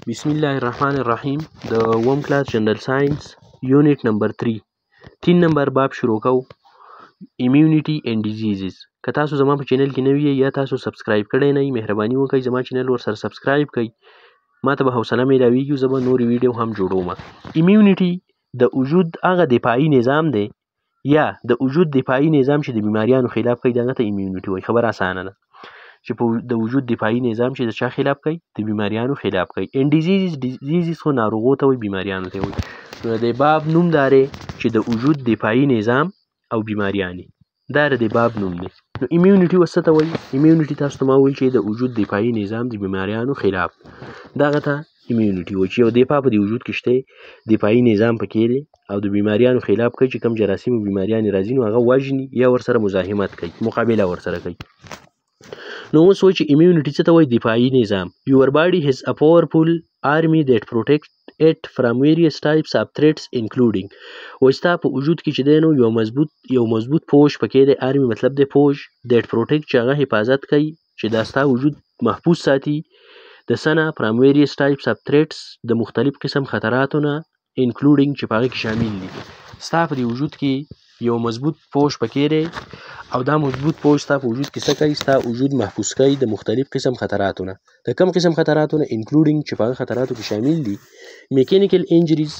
بسم الله الرحمن الرحیم. د اووم کلاس جنرال ساینس یونټ نمبر 3 3 نمبر باب شروع کوو. ایمیونټي اینډ ډیزیزز. که تاسو زما په چینل کې نوی یا تاسو سبسکرایب کړی نه یې، مهرباني وکړئ زما چینل ورسره سبسکرایب کړئ. ما ته به حوصله میلاویږي، زه به نورې ویډیو هم جوړوم. ایمیونټي د وجود هغه دفاعي نظام دی یا د وجود دفاعي نظام چې د بیماریانو خلاف کوي، دغه ته ایمیونټي وایي. خبره اسانه ده چې په د وجود دفاعي نظام چې د چا خلاف کوي، د بیماریانو خلاف کوي. ان ډیزیزز خو ناروغو ته وایي، بیماریانو ته وایي. نو د باب نوم دا دی چې د وجود دفاعي نظام او بیماریانې، دا د باب نوم دی. نو ایمیونټي اوس څه ته وایي؟ ایمیونټي تاسو ته ما وویل چې د وجود دفاعي نظام د بیماریانو خلاف، دغه ته ایمیونټي وایي چې یو دفاع په دې وجود کې شته، دفاعي نظام پکې دی او د بیماریانو خلاف کوي. چې کوم جراثیم او بیماریانې راځي نو هغه وژني یا ورسره مزاحمت کوي، مقابله ورسره کوي. نو اوس وایي چې ایمیونټي څه ته وایي؟ دفاعي نظام. Your body has a powerful army that protects it from various types of threats including. وایي ستا په وجود کې چې دی نو یو مضبوط فوج پکې دی. آرمي مطلب دی فوج. that protect چې هغه حفاظت کوي، چې دا ستا وجود محفوظ ساتي د څه نه؟ from various types of threats، د مختلف قسم خطراتو نه، including چې په هغه کې شامل دي. ستا په دې وجود کې یو مضبوط فوج پکې دی او دا مضبوط فوج ستا په وجود کې څه کوي؟ ستا وجود محفوظ کوي د مختلف قسم خطراتو نه. د کم قسم خطراتو نه؟ including چې په هغه خطراتو کې شامل دي mechanical injuries.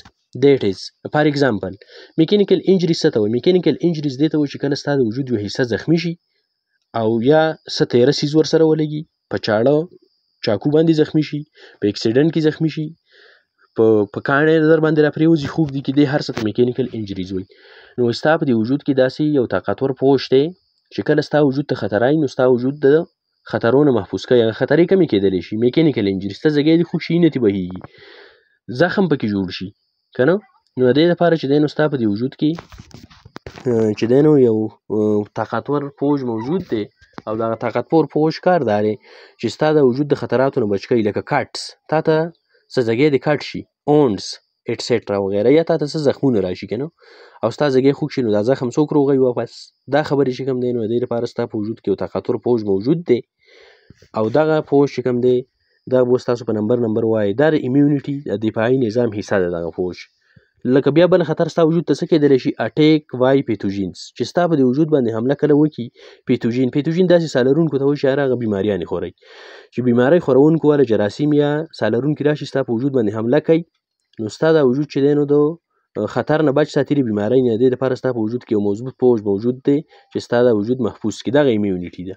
that is for example mechanical injuries څه ته وایي؟ mechanical injuries دې ته وایي چې کله ستا د وجود یو حصه زخمي شي او یا څه تیره څیز ورسره ولګي، په چاړه چاقو باندې زخمي شي، په اکسیډنټ کې زخمي شي، په کاڼي در باندې را پرېوځي، خوب دي کې، دې هر څه ته میکانیکل انجریز وایي. نو ستا په دې وجود کې داسې یو طاقتور فوج دی چې کله ستا وجود ته خطر رایي نو ستا وجود د خطرو نه محفوظ کوي. هغه خطرې کمې کېدلی شي. میکانیکل انجریز ته زګی دي خو شي نه تې بهیږي، زخم پکې جوړ شي که نه. نو د دې لپاره چې دی نو ستا په دې وجود کې چې دی نو یو طاقتور فوج موجود دی او دغه طاقتور فوج کار دا دی چې ستا د وجود د خطراتو نه بچ کوي. لکه کټس، تا ته څه زګی د کټ شي، اونډس اټسټرا وغیره، یا تا ته څه زخمونه راشي که نه، او ستا زګی خوږ شي، نو دا زخم څوک روغوي واپس؟ دا خبرې چې کوم دی نو د دې لپاره ستا په وجود کې یو طاقتور فوج موجود دی او دغه فوج چې کوم دی دا به ستاسو په نمبر وایي. دا د ایمیونټي د دفاعي نظام حصه ده دغه فوج. لکه بیا بل خطر ستا وجود ته څه کېدلی شي؟ اټیک وای پیتوجینز، چې ستا په دې وجود باندې حمله کله وکړي. پیتوجین داسې سالرونکو ته وایي چې هغه بیماریانې خورئ، چې بیمارۍ خورونکو والا جراثیم یا سالرونکي راشي ستا په وجود باندې حمله کوي، نو ستا دا وجود چې دی نو د خطر نه بچ ساتي، د بیمارۍ نه. د دې لپاره ستا په وجود کې یو مضبوط فوج موجود دی چې ستا دا وجود محفوظ کړي. دغه ایمیونټي ده.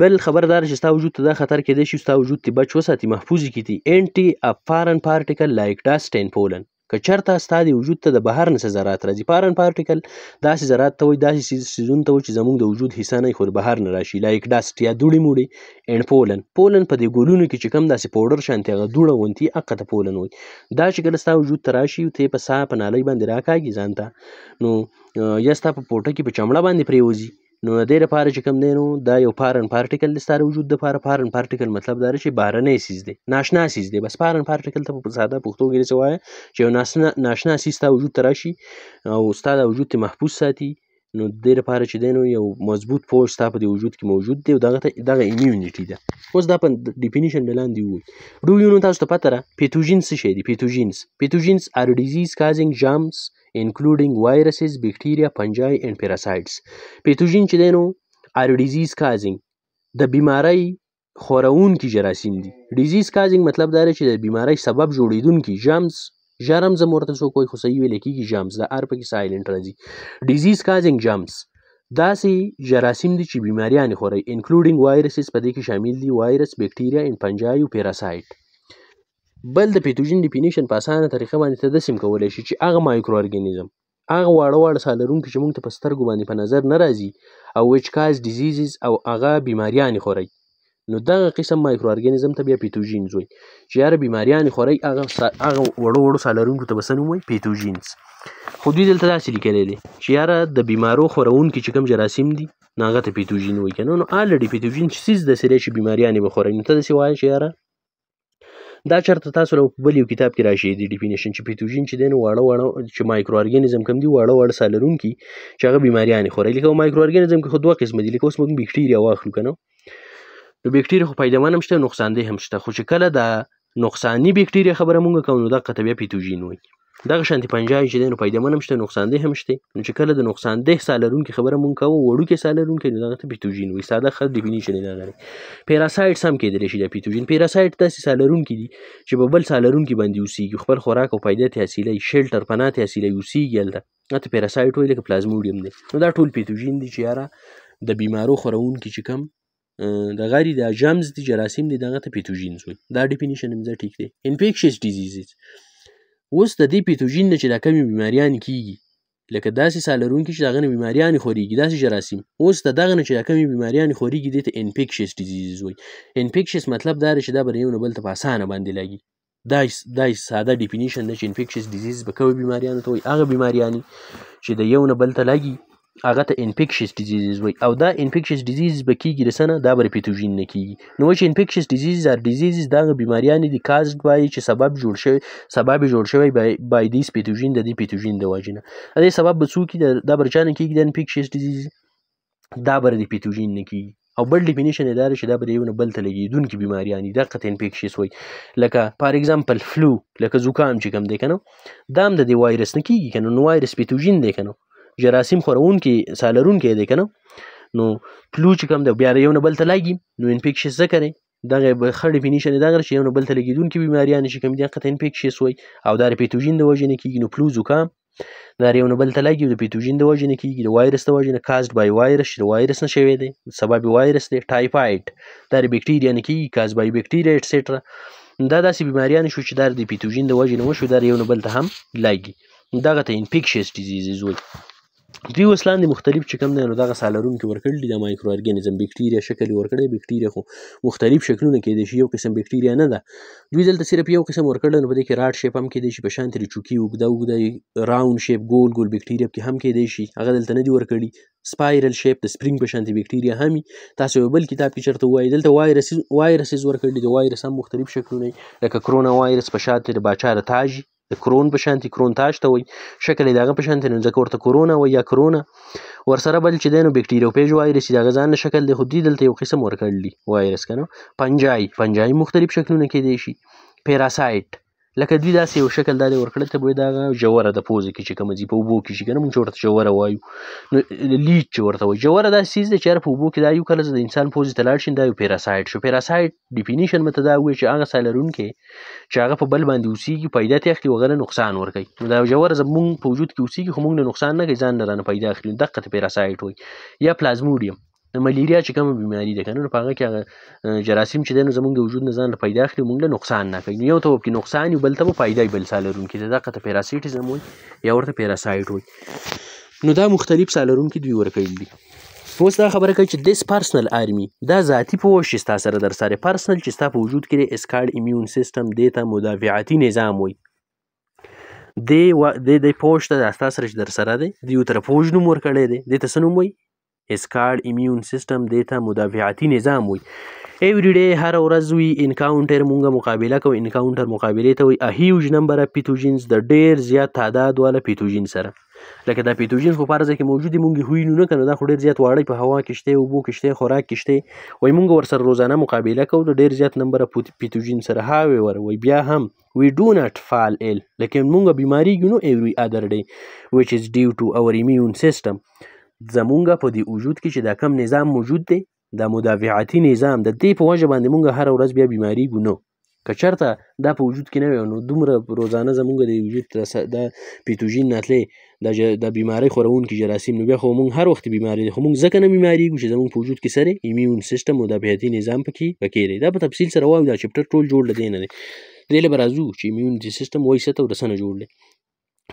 بل خبردار چې ستا وجود ته دا خطر کېدی شي ستا وجود ته بچ وساتي، محفوظ یې کړي. انټي ا فارن پارټیکل لایک ډسټ اینډ پولن. که چېرته ستا د وجود ته د بهر نه څه ذرات راځي، فارن پارټیکل داسې ذرات ته وایي، داسې څیزونو ته وایي چې زموږ د وجود حصه نه وي خو د بهر نه راشي، لایک ډسټ یا دوړې موړې. اینډ پولن په دې ګلونو کې چې کوم داسې پوډر شانتې هغه دوړه غوندې، هغه ته پولن وایي. دا چې کله ستا وجود ته راشي ته یې په ساه په نالۍ باندې راکاږي ځان ته، نو یا ستا په پوټه کې په چمړه باندې پرېوځي، نو د دې لپاره چې کوم دی نو دا یو فارن پارټیکل دی ستا د وجود دپاره. فارن پارټیکل مطلب دا دی چې بهرنی څیز دی، ناشنا څیز دی. بس فارن پارټیکل ته په ساده پښتو کې څه وایه چې یو ناشنا څیز ستا وجود ته راشي او ستا د وجود ته محفوظ ساتي. نو د دې لپاره چې دی نو یو مضبوط فوج ستا په دې وجود کې موجود دی او دغه ایمیونټي ده. اوس دا په ډیفینیشن مې لاندې ووایي. ډو یو نو تاسو ته پته ده پیتوجین څه شی دی؟ پیتوجینز آر ډیزیز کازینګ جرمز including viruses, bacteria, fungi and parasites. پیتوجین چې دی نو آر ډیزیز کازینګ د بیمارۍ خورونکي جراثیم دي. ډیزیز کازینګ مطلب دا دی چې د بیمارۍ سبب جوړېدونکي. جرمز هم ورته څوک وایي خو صحیح ویلی کېږي جرمز، د ار پکې سایلنټ راځي. ډیزیز کازینګ جرمز داسې جراثیم دي چې بیماریانې خورئ. including viruses په دې کې شامل دي وایرس، بکټیریا ان fungi او پیراسایټ. بل د پیتوجین ډیفینیشن په اسانه طریقه باندې ته داسې هم کولی شي چې هغه مایکرو ارګانیزم، هغه واړه سالرونکي چې موږ ته په سترګو باندې په نظر نه راځي او which cause diseases او هغه بیماریانې خورئ، نو دغه قسم مایکرو ارګانیزم ته بیا پیتوجینز وایي. چې یاره بیماریانې خورئ هغه وړو سالرونکو ته به څه نوم وایي؟ پیتوجینز. خو دوی دلته داسې لیکلی دی چې یاره د بیمارو خورونکي چې کوم جراثیم دي نو هغه ته پیتوجین وایي که نه. نو الرډي پیتوجین څیز داسې دی چې بیماریانې به خورئ، نو ته داسې وایه چې یاره دا چېرته تاسو له بل یو کتاب کې راشي د ډیفینیشن چې پیتوجین چې دی نو واړه چې مایکرو ارګانیزم کوم دي، واړه سالرونکي چې هغه بیماریانې خورئ. لکه مایکرو ارګانیزم کې خو دوه قسمه دي. لکه اوس موږ بکټیریا واخلو که نه، نو بکټیریا خو فایدهمن هم شته، نقصاندې هم شته. خو چې کله د نقصاني بکټیریا خبره مونږ کوو نو دغه ته بیا پیتوژین وایي. دغه شانتې پنجای چې دی نو فایدهمن هم شته، نقصاندې هم شته. نو چې کله د نقصاندې ساه لرونکي خبره مونږ کوو، وړوکې ساه لرونکی، نو دغه ته پیتوژین وایي. ساده ښه ډیفینیشن یې دغه دی. پیراسایټس هم کېدلی شي دا پیتوژین. پیراسایټ داسې ساه لرونکي دي چې په بل ساه لرونکي باندې اوسېږي، خپل خوراک او پیدا ترې حاصلوي، شیلټر پناه ترې حاصلوي، اوسېږي هلته. هلته پیراسایټ وایي، لکه پلازموډیم دی. نو دا ټول پیتوژین دي چې یاره د بیمارو خورونکي چې کوم دغه دي، دا جرمز دي، جراثیم دي، دغه ته پیتوژینز وایي. دا ډیفینیشن هم زه ټیک دی. انفیکشس ډیزیزز، اوس د دې پیتوژین نه چې دا کمې بیماریانې کېږي، لکه داسې ساه لرونکي چې د هغه نه بیماریانې خورېږي، داسې جراثیم. اوس د دغه نه چې دا کمې بیماریانې خورېږي، دې ته انفیکشس ډیزیزز وایي. انفیکشس مطلب دا دی چې دا به د یو نه بل ته په اسانه باندې لګي. دا ساده ډیفینیشن دی چې انفیکشس ډیزیز به کومې بیماریانو ته وایي؟ هغه بیماریانې چې د یو نه بل ته لګي هغه ته انفیکشس ډیزیز وایي. او دا انفیکشس ډیزیز به کېږي د څه نه؟ دا به د پیتوژین نه کېږي. نو وایي چې انفیکشس ډیزیز آر ډیزیزز، دا هغه بیماریانې دي کازډ بای چې سبب یې جوړ شوی بای دیس پیتوژین، د دې پیتوژین د وجې نه. د دې سبب به څوک وي؟ دا به د چا نه کېږي؟ د انفیکشس ډیزیز، دا به د پیتوژین نه کېږي. او بل ډیفینیشن یې دا دی چې دا به د یو نه بل ته لګېدونکي بیماریانې، دغه ته انفیکشس وایي. لکه فار اګزامپل فلو، لکه زکام چې کوم دی که نه، دا هم د دې وایرس نه کېږي که نه. نو وایرس پیتوژین دی که نه، جراثیم خورونکی ساه لرونکی دی که نه. نو فلو چې کوم دی بیا د یو نه بل ته لګي، نو انفیکشس ځکه دی. دغه ښه ډیفینیشن یې دغه چې یو نه بل ته لګېدونکي بیماریانې چې کوم دي هغه ته انفیکشس وایي. او دا د پیتوژین د وجې نه کېږي. نو فلو، زکام دا یو نه بل ته لګي، د پیتوژین د وجې نه کېږي، د وایرس د وجې نه. کازډ بای وایرس، چې د وایرس نه شوی دی، سبب یې وایرس دی. ټایفایډ دا د بکټیریا نه کېږي، کاز بای بکټیریا ایټسټرا. دا داسې بیماریانې شو چې دا د پیتوژین د وجې نه وشو، دا یو نه بل ته هم لګي. دغه ته انفیکشس ډیزیزز وایي. دوی اوس لاندې مختلف چې کوم دی نو دغه ساه لرونکي ورکړي دي، د مایکرو ارګانیزم بکټیریا شکل یې ورکړی. بکټیریا خو مختلف شکلونه کېدای شي، یو قسم بکټیریا نه ده. دوی دلته صرف یو قسم ورکړی، نو په دې کې راډ شیپ هم کېدای شي، په شان ترې چوکي اوږده اوږده راوند شیپ ګول ګول بکټیریا پکې هم کېدای شي، هغه دلته نه دي ورکړي. سپایرل شیپ د سپرینګ په شانتې بکټیریا هم وي. تاسو یو بل کتاب کې چېرته ووایي دلته وایرسز ورکړي دي. وایرس هم مختلف شکلونه لکه کرونا وایرس په شان د باچا د تاج، د کرون په شانتې، کرون تاج ته وایي، شکل یې د هغه په شانتې، نو ځکه ورته کرونا وایي یا کرونا. ورسره بل چې دی نو بکټیریوفیج وایرس د هغه ځان شکل دی، خو دوی دلته یو قسم ورکړي دي وایرس که نه. پنجای مختلف شکلونه کېدای شي. پیراسایټ لکه دوی داسې یو شکل دا دی ورکړی ته به وایي دغه ژوره د پوزې کې چې کومه ځي په اوبو کې شي که نه، مونږ چې ورته ژوره وایو. نو لیچ چې ورته وایي، ژوره داسې څیز دی چې هر په اوبو کې دا یو کله د انسان پوزې ته لاړ شي، دا یو پیراسایټ شو. پیراسایټ ډیفینیشن مته دا وایي چې هغه ساه لرونکی چې هغه په بل باندې اوسېږي، پیدا ترې اخلي، هغه له نقصان ورکوي. نو دا ژوره زمونږ په وجود کې اوسېږي، خو مونږ له نقصان نه کوي، ځان نه رانه پیدا اخلي، دغه ته پیراسایټ وایي. یا پلازموډیم، د ملیریا چې کومه بیماري ده که نه، نو په هغه کې هغه جراثیم چې دی نو زمونږ د وجود نه ځان له پیدا اخلي، مونږ له نقصان نه کوي. نو یو ته به پکې نقصان وي، بل ته به فایده وي، بل ساه لرونکي ته دغه ته پیراسیټیزم وایي یا ورته پیراسایټ وایي. نو دا مختلف ساه لرونکي دوی ورکړي دي. اوس دا خبره کوي چې دس پرسنل آرمي، دا ذاتي پوځ چې ستا سره در سره پرسنل چې ستا په وجود کې دی، اسکارډ ایمیون سیستم، دې ته مدافعتي نظام وایي. د پوځ ته ستا سره چې در سره دی، د یو تره پوځ نوم ورکړی دی، دې ته څه نوم وایي؟ اسکارډ ایمیون سیستم، دې ته مدافعتي نظام وایي. ایوری ډے هر ورځ وي انکاونټر مونږ مقابله کوو. انکاونټر مقابلې ته وایي ا هیوج نمبر اف پیتوجینز، د ډېر زیات تعداد والا پیتوجین سره. لکه دا پیتوجین خو په هر ځای کې موجود دي، مونږ یې هوینو نه که نو دا خو ډېر زیات واړه په هوا کې شته، اوبو کې شته، خوراک کې شته. وایي مونږ ورسره روزانه مقابله کوو د ډېر زیات نمبر اف پیتوجین سره. هاویور وایي بیا هم we do not fall ill، لکه مونږ بیماریږو نو every other day which is due to our immune system. زمونږ په دې وجود کې چې دا کم نظام موجود دی، دا مدافعتي نظام، د دې په وجه باندې مونږ هره ورځ بیا بیماریږو. نو که چېرته دا په وجود کې نه وي نو دومره روزانه زمونږ د وجود دا پیتوژین نه تللی، دا بیمارۍ خورونکي جراثیم، نو بیا خو مونږ هر وخت بیماري دی، خو مونږ ځکه نه بیماریږو چې زمونږ په وجود کې سره ایمیون سیستم مدافعتي نظام پکې دی. دا په تفصیل سره وایو، دا چپټر ټول جوړ له دې نه دی، دې له به راځو چې ایمیونټي سیستم وایي څه ته او د څه نه جوړ دی.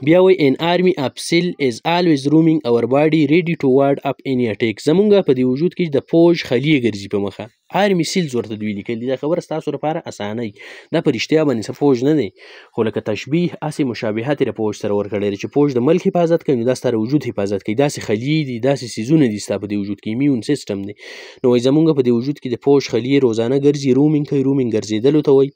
بیا وایي an army of cell is always roaming our body ready to ward up any attack. زمونږ په دې وجود کې د فوج خلیې ګرځي په مخه، آرمي سیلز ورته دوی لیکلي دي. دا خبره ستاسو لپاره اسانه وي، دا په رښتیا باندې څه فوج نه دی، خو لکه تشبیه هسې مشابهت یې د فوج سره ورکړی دی چې فوج د ملک حفاظت کوي، نو دا ستا د وجود حفاظت کوي. داسې خلیې دي، داسې څیزونه دي ستا په دې وجود کې، ایمیون سیستم دی. نو وایي زمونږ په دې وجود کې د فوج خلیې روزانه ګرځي، رومینګ کوي. رومینګ ګرځېدلو ته وایي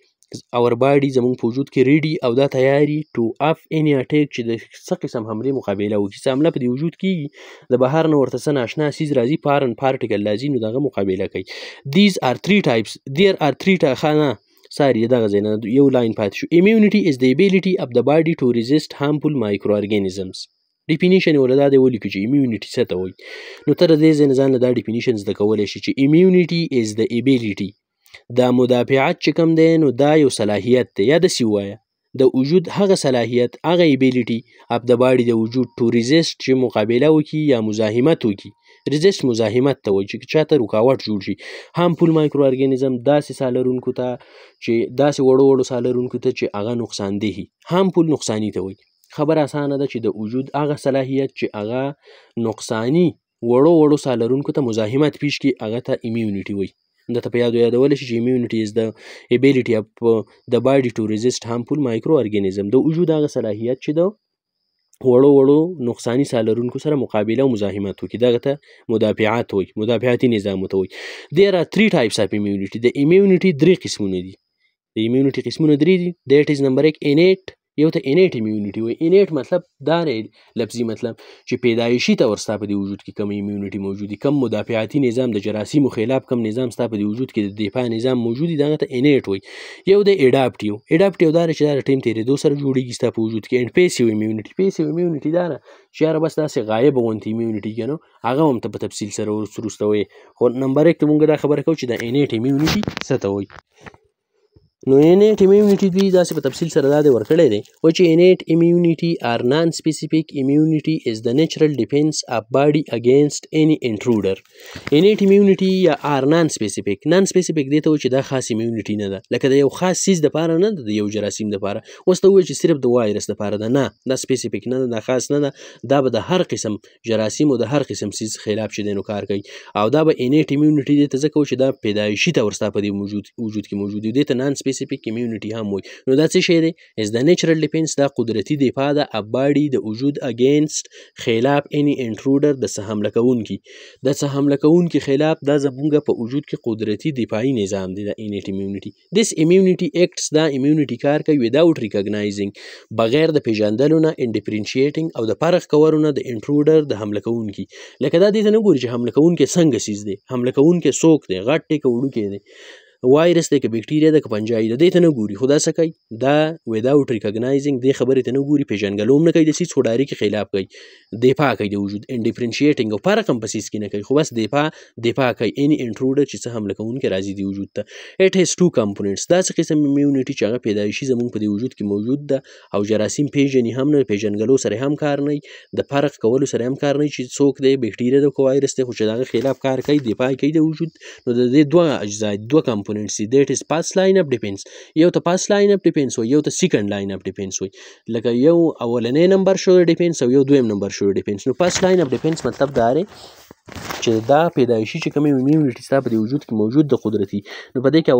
اور باډي زمونږ په وجود کې ریډي او دا تیاري ټو اف اني اټیک چې د څه قسم حملې مقابله وکړي. څه حمله په دې وجود کېږي، د بهر نه ورته څه ناشنا څیز راځي، فارن پارټیکل راځي، نو د هغه مقابله کوي. There are three ساري دغه ځای نه یو لاین پاتې شو. immunity is the ability of the body to resist harmful microorganisms. ډیفینیشن یې ولې دا دی ولیکو چې immunity څه ته وایي. نو ته د دې ځای نه ځان له دا ډیفینیشن زده کولی شي چې immunity is the ability، دا مدافعت چې کوم دی نو دا یو صلاحیت دی، یا داسې ووایه د وجود هغه صلاحیت، هغه ability of the body د وجود to resist چې مقابله وکړي یا مزاحمت وکړي. resist مزاحمت ته وایي چې چاته رکاوټ جوړ شي. harmful microorganism داسې ساه لرونکو ته چې داسې وړو وړو ساه لرونکو ته چې هغه نقصاندهي. harmful نقصاني ته وایي. خبره اسانه ده چې د وجود هغه صلاحیت چې هغه نقصاني وړو وړو ساه لرونکو ته مزاحمت پیش کړي هغه ته immunity وایي. درته په یادولی شي چې immunity is the ability of the body to resist harmful microorganism، د وجود هغه صلاحیت چې د وړو وړو نقصاني ساه لرونکو سره مقابله او مزاحمت وکړي، دغه ته مدافعت وایي، مدافعتي نظام ورته وایي. There are 3 types of immunity. د immunity 3 قسمونه دي. د immunity قسمونه 3 دي. That is number 1 innate، یو ته innate immunity وایي. innate مطلب دا دی، لفظي مطلب چې پیدایشي طور ستا په دې وجود کې کوم immunity موجود دي، کم مدافعتي نظام د جراثیمو خلاف کم نظام ستا په دې وجود کې د دفاع نظام موجود دي، دغه ته innate وایي. یو د adaptive دا دی چې دا د ټیم تېرېدو سره جوړېږي ستا په وجود کې. and passive immunity دا ده چې یاره بس داسې غایبه غوندې immunity که نو هغه هم ته په تفصیل سره وروسته وایي. خو نمبر 1 ته مونږ دا خبره کوو چې د innate immunity څه ته وایي. نو innate immunity دوی داسې په تفصیل سره دا دی ورکړی دی، وایي چې innate immunity or non-specific immunity is the natural defense of body against any intruder. innate immunity یا or non-specific دې ته وایي چې دا خاص immunity نه ده، لکه د یو خاص څیز دپاره نه ده، د یو جراثیم دپاره. اوس ته ووایي چې صرف د وایرس دپاره ده، نه دا سپیسیفیک نه ده، دا خاص نه ده، دا به د هر قسم جراثیم او د هر قسم څیز خلاف چې دی نو کار کوي. او دا به innate immunity دې ته ځکه وایي چې دا پیدایشي طور ستا په دې وجود کې موجود دی، دې ته non-specific immunity هم وایي. نو دا څه شی دی؟ is the natural defense، دا قدرتي دفاع ده of body د وجود against خلاف any intruder د څه حمله کوونکي، د څه حمله کوونکي خلاف دا زمونږ په وجود کې قدرتي دفاعي نظام دی د innate immunity. this immunity acts، دا immunity کار کوي without recognizing، بغیر د پیژندلو نه، and differentiating او د فرق کولو نه د intruder د حمله کوونکي. لکه دا دې ته نه ګوري چې حمله کوونکی څنګه څیز دی، حمله کوونکی څوک دی، غټ دی که وړوکی دی، وایرس دی که بکټیریا ده که پنجایي ده، دې ته نه ګوري. خو دا څه کوي؟ دا without recognizing، دې خبرې ته نه ګوري، پیژنګلو هم نه کوي د څیز، خو ډایرکټ خلاف کوي، دفاع کوي د وجود. and differentiating او فرق هم په څیز کې نه کوي، خو بس دفاع کوي any intruder چې څه حمله کوونکی راځي د وجود ته. it has 2 components، دا څه قسم immunity چې هغه پیدایشي زمونږ په دې وجود کې موجود ده او جراثیم پیژني هم نه، پیژنګلو سره هم کار نه، د فرق کولو سره هم کار نه چې څوک دی، بکټیریا ده که وایرس دی، خو چې د هغه خلاف کار کوي، دفاع کوي د وجود. نو د دې 2 اجزا، 2 components دي. that is first line of defense، یو ته first line of defense وایي، یو ته second line of defense وایي. لکه یو اولنی نمبر شو د ډیفنس او یو دویم نمبر شو د ډیفنس. نو first line of defense مطلب دا دی چې دا پیدایشي چې کوم immunity ستا په دې وجود کې موجود د قدرتي، نو په دې کې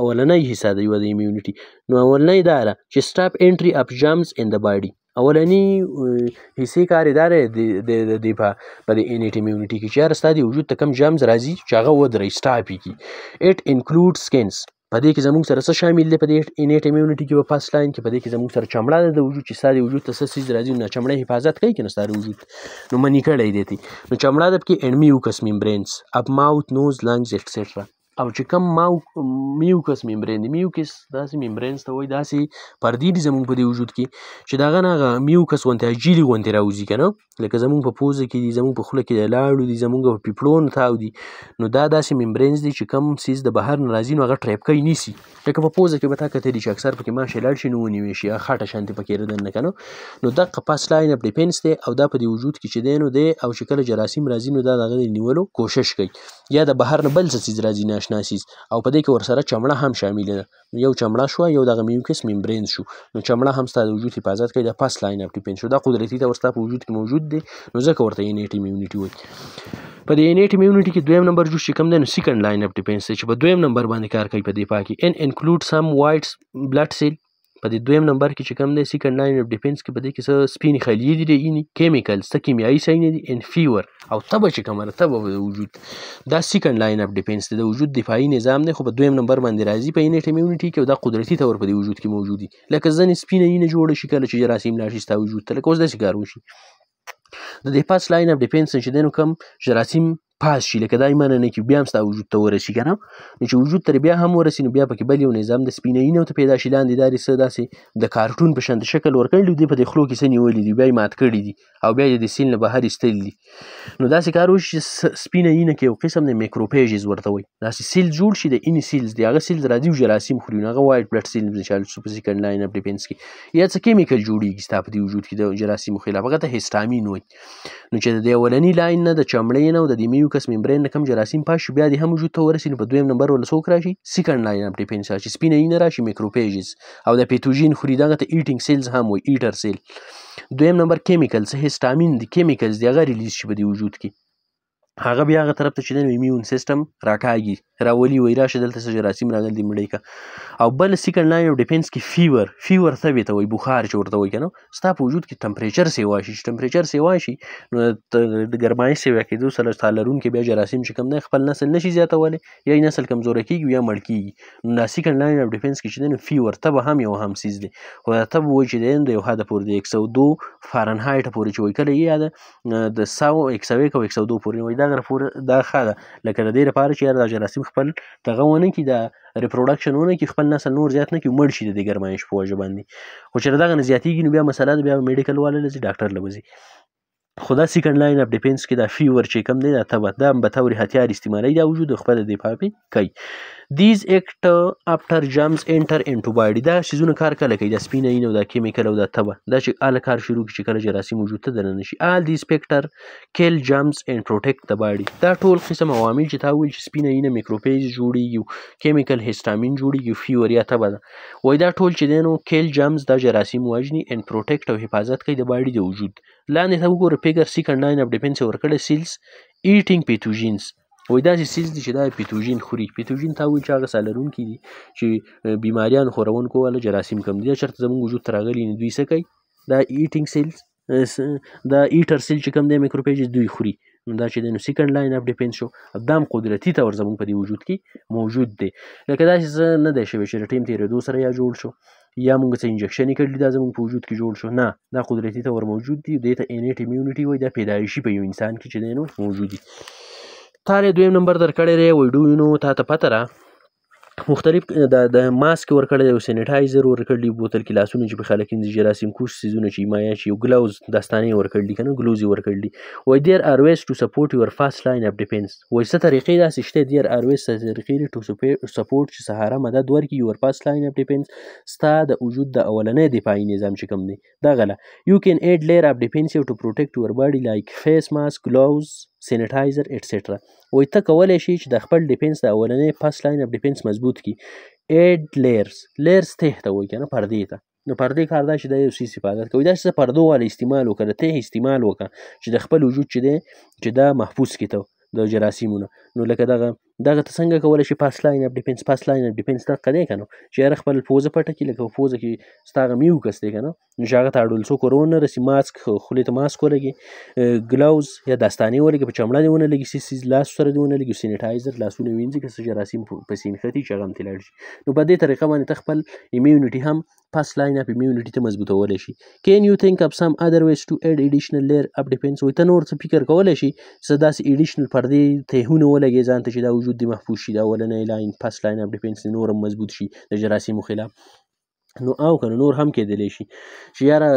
اولنی حصه د یو د immunity، نو اولنی دا ده چې stop entry of germs in the body. اولنی حصې کار یې دا دی د دفاع په د innate immunity کې چې یاره ستا د وجود ته کوم جرمز راځي چې هغه ودرئ، سټاپ یې کړي. it includes skins، په دې کې زموږ سره څه شامل دی؟ په دې innate immunity کې په first line کې په دې کې زموږ سره چمړه ده د وجود، چې ستا د وجود ته څه څیز راځي نو چمړه حفاظت کوي که نه ستا د وجود، نو منی کړی دی تی. نو چمړه ده پکې and mucous membranes of mouth, nose, lungs etc. او چې کوم میوکس ممبرین دی، میوکس داسې ممبرینز ته وایي، داسې پردې دي زموږ په دې وجود کې چې د هغه نه هغه میوکس غوندې جیلې غوندې راوځي که نه، لکه زموږ په پوزه کې دي، زموږ په خوله کې د لاړو دي، زموږ په پیپړو تاو دي. نو دا داسې ممبرینز دي چې کوم څیز د بهر نه راځي نو هغه ټریپ کوي نیسي. لکه په پوزه کې به تا کتلی چې اکثر پکې ماشې لاړ شي نو ونیوی شي، خټه شانتې پکې ردننه که نه. نو دغه first line of defense دی او دا په دې وجود کې چې دی نو دی، او چې کله جراثیم راځي نو دا د هغه د نیولو کوشش کوي، یا د بهر نه بل څه څیز راځي ناشنا څیز، او په دې کې ورسره چمړه هم شامله ده. یو چمړه شوه، یو دغه میوکس ممبرین شو، نو چمړه هم ستا د وجود حفاظت کوي. د first line of defense شو، دا قدرتي طور ستا په وجود کې موجود دی، نو ځکه ورته innate immunity وایي. په دې innate immunity کې دویم نمبر جوش چې کوم دی نو second line of defense دی چې په دویم نمبر باندې کار کوي په دفاع کې. and include some white blood cell، په دې دویم نمبر کې چې کوم دی second line of defense کې په دې کې څه سپینې خلیې دي، یعنې کیمیکلز، څه کیمیایي شیونه دي، and fever او تبه چې کومه ده، تبه د وجود، دا second line of defense دی، د وجود دفاعي نظام دی، خو په دویم نمبر باندې راځي په innate immunity کې، او دا قدرتي طور په دې وجود کې موجود دي. لکه ځینې سپینه وینه جوړه شي کله چې جراثیم لاړ شي ستا وجود ته، لکه اوس داسې کار وشي. د دې first line of defense چې دی نو کوم جراثیم پاس شي لکه دا یې منع نه کړي بیا هم ستا وجود ته ورسي که نه نو چې وجود ته بیا هم ورسي نو بیا پکې بل یو نظام د سپینهینو ته پیدا شي لاندې دا څه داسې د کارټون په شان شکل ورکړي دي په دې خولو کې څه نیولي دي بیا یې مات کړي دي او بیا یې د سیل نه بهر ایستلي دي نو داسې کار وشي چې سپینهینه کې یو قسم د میکروپیژز ورته وایي داسې سیل جوړ شي د اینې سیلز دي هغه سیلز راځي جراثیم خوري نو هغه وایټ بلډ سیل مثال شو په سیکنډ لاین اف ډیفینس کې یا څه کیمیکل جوړیږي ستا په دې وجود کې د جراثیمو خلاف هغه ته هیسټامین وایي نو چې د دې اولني لاین نه د چمړې نه او د دې میوکس ممبرین نه کوم جراثیم پاس شي بیا دې هم وجود ته ورسي نو په دویم نمبر ورله څوک راشي سیکنډ لاین اف ډیفینس راشي سپینهینه راشي میکروپیژز او د پیتوژین خوري دغه ته ایټینګ سیلز هم وایي ایټر سیل دویم نمبر کیمیکلز هیسټامین دي کیمیکلز دي هغه ریلیز شي په دې وجود کې هغه بیا هغه طرف ته چې دی امیون سیستم راکاږي راولي وایي راشه دلته څه جراثیم راغلي دي مړی که او بل سیکنډ لاین اف ډیفینس کې فیور تبې ته وایي بخار چې ورته وایي که نه ستا په وجود کې ټمپریچر سیوا شي چې ټمپریچر سیوا شي نو د ګرمایش سیوا کېدو سره ستا لرونکي بیا جراثیم چې کوم دی خپل نسل نشي زیاتولی یا یې نسل کمزوری کېږي یا مړ کېږي نو دا سیکنډ لاین اف ډیفینس کې چې دی نو فیور تبه هم یو هم سیز دی خو دا تبه وایي چې دی د یو حده پورې د 102 فارنهایټ پورې چې وایي کله یې یا د 101 او 102 پورې وایي دغه پورې دا ښه ده لکه د دې لپاره چې یاره دا جراثیم خپل دغه ونه کړي د ریپروډکشن ونه کړي خپل نسل نور زیات نه کړي مړ شي د دې ګرمایش په وجه باندې خو چې دغه نه زیاتېږي نو بیا مسله ده بیا میډیکل والا له ځي ډاکټر له به ځي خو دا سیکنډ لاین اف ډیفینس کې دا فیور چې کوم دی دا تبه دا هم به طور هتیار استعمالوي دا وجود خپل دفاع پې کوي دیز ایکټ افټر جرمز انټر انټو باډي دا شیزونه کار کله کوي دا سپینهینه او دا کیمیکل او دا تبه دا چې اله کار شروع کړي چې کله جراثیم وجود ته دننه شي آل دیز فیکټر کیل جرمز اینډ پروټیکټ د باډي دا ټول قسم عوامل چې تا وویل چې سپینهینه میکروپیج جوړیږي کیمیکل هیسټامین جوړیږي فیور یا تبه ده وایي دا ټول چې دی نو کیل جرمز دا جراثیم وژني اینډ پروټیکټ او حفاظت کوي د باډي د وجود لاندې ته وګوره فیګر سیکنډ لاین اف ډیفینس ورکړی سیلز ایټینګ پیتوژینز وایي داسې سیلز دي چې دا پیتوژین خوري پیتوژین تا وایي چې هغه سا لرونکي دي چې بیماریان خورونکو والا جراثیم کم دي دا چېرته زموږ وجود ته راغلي نو دوی څه کوي دا ایټینګ سیلز دا ایټر سیل چې کوم دی میکروپیجز دوی خوري نو دا چې دی نو سیکنډ لاین اف ډیفینس شو دا هم قدرتي طور زموږ په دې وجود کې موجود دی لکه داسې څه نه دی شوی چې د ټیم تېرېدو سره یا جوړ شو یا موږ څه انجکشن یې کړي دا زموږ په وجود کې جوړ شو نه دا قدرتي طور موجود دي دې ته انیټ امیونټي وایي دا پیدایشي په یو انسان کې چې دی نو موجود دي تا دویم نمبر درکړی دی وایي ډو یو نو تا ته پته را مختلف د ماسک ورکړی دی سینیټایزر ورکړي بوتل کې لاسونه چې په خلک کې جراثیم کوش څیزونه چې مایا شي یو ګلوز دستانې ورکړي که نه ګلوز یې ورکړي وایي دیر آر ویز ټو سپورټ یور فاست لاین اف ډیفینس وایي څه طریقې داسې شته دیر آر ویز څه طریقې دي ټو سپورټ چې سهاره مدد ورکړي یور فاست لاین اف ډیفینس ستا د وجود د اولنی دفاعي نظام چې کوم دی دغه له یو کین ایډ لیر اف ډیفینسیو ټو پروټیکټ یور باډي لایک فیس ماسک ګلوز سینیټایزر ایټسټرا وایي ته کولی شي چې د خپل ډیفینس د اولنی فاست لاین اف ډیفینس مضبوط کړي ایډ لیرز تیښ ته وایي که نه پردې ته نو پردې کار دا چې دا یو څیز حفاظت کوي داسې څه پردو والا استعمال وکړه د تیښ استعمال وکړه چې د خپل وجود چې دی چې دا محفوظ کړي ته د جراثیمونه نو لکه دغه ته څنګه کولی شي فاست لاین اف ډیفینس فاست لاین اف ډیفینس دغه دی که نو چې یاره خپل پوزه پټه کړي لکه پوزه کې ستا هغه میوکس دی که نه نو چې هغه ته اډول څوک ور ونه رسي ماسک خولې ته ماسک ولګي ګلوز یا دستانې ولګي په چمړه دې ونه لګي سیز لاسو سره دې ونه لګي سینیټایزر لاسونه وینځي که څه جراثیم پسې نښتي چې هغه هم ترې لاړ شي نو په دې طریقه باندې ته خپل امیونټي هم فاست لاین اف امیونټي ته مضبوطولی شي کین یو تھنک اف سم ادر ویز ټو ایډ ایډیشنل لیر اف ډیفینس وایي ته نور څه فکر کولی شي څه داسې ایډیشنل پردې تیهونه ولګي ځان ته چې دا وجود دې محفوظ شي دا اولنی لاین فاست لاین اف ډیفینس نور هم مضبوط شي د جراثیمو خلاف نو او کنه نور هم کېدلی شي چې یاره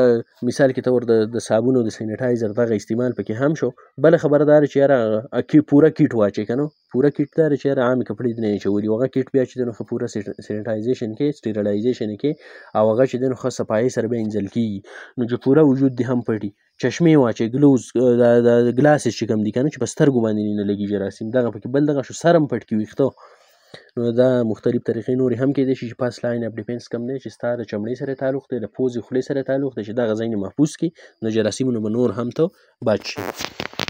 مثال کې ته د صابون او د سینیټایزر دغه استعمال پکې هم شو بله خبره دا چې یاره پوره کیټ واچوي که نه پوره کیټ دا چې یاره عامې کپړې دې نه اچولي هغه کیټ بیا چې دی نو ښه پوره سینیټایزیشن کې سټیریلایزیشن یې کې او هغه چې دی نو ښه صفایۍ سره بیا انځل کېږي نو چې پوره وجود دې هم پټي چشمې واچوي ګلوز د ګلاسز چې کوم دي که نه چې په سترګو باندې نه لګي جراثیم دغه پکې بل دغه شو سر هم پټ کړي ویښته نو دا مختلف طریقې نورې هم کېدای شي چې فاست لاین اف ډیفینس کوم دی چې ستا د چمړې سره تعلق دی د پوزې خولې سره تعلق دی چې دغه ځای نه محفوظ کړي نو جراثیمونه به نور هم ته بچ شي